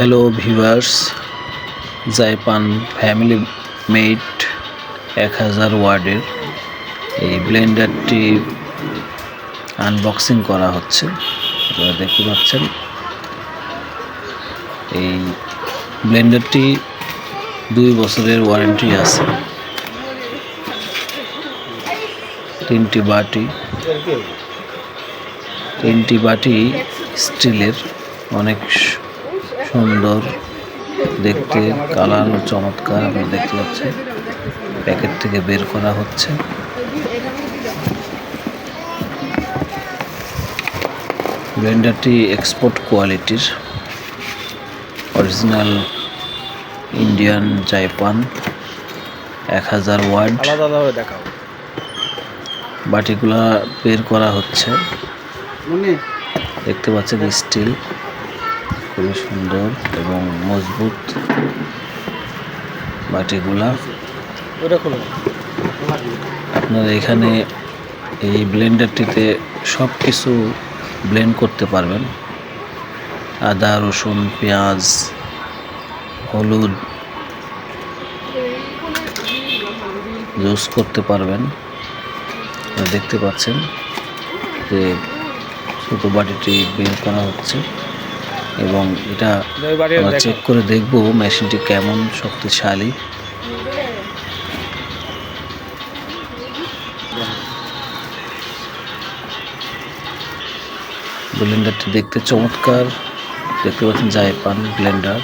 Hello viewers, জাইপান family made 1000 ওয়ার্ডের এই ব্লেন্ডারটি unboxing করা হচ্ছে। আপনারা দেখতে পাচ্ছেন এই ব্লেন্ডারটি 2 বছরের ওয়ারেন্টি আছে। তিনটি বাটি স্টিলের, অনেক সুন্দর দেখতে, কালার ও চমৎকার। আপনি দেখতে পাচ্ছেন প্যাকেট থেকে বের করা হচ্ছে। ব্লেন্ডারটি এক্সপোর্ট কোয়ালিটির, অরিজিনাল ইন্ডিয়ান জাইপান 1000 ওয়াট। বাটিগুলা বের করা হচ্ছে। দেখতে পাচ্ছেন স্টিল, খুবই সুন্দর এবং মজবুত বাটিগুলা। আপনারা এখানে এই ব্লেন্ডারটিতে সব কিছু ব্লেন্ড করতে পারবেন। আদা, রসুন, পেঁয়াজ, হলুদ জুস করতে পারবেন। দেখতে পাচ্ছেন যে ছোট বাটিটি বের করা হচ্ছে এবং এটা আমরা চেক করে দেখব মেশিনটি কেমন শক্তিশালী। ব্লেন্ডারটি দেখতে চমৎকার, দেখতে পাচ্ছেন জাইপান ব্লেন্ডার।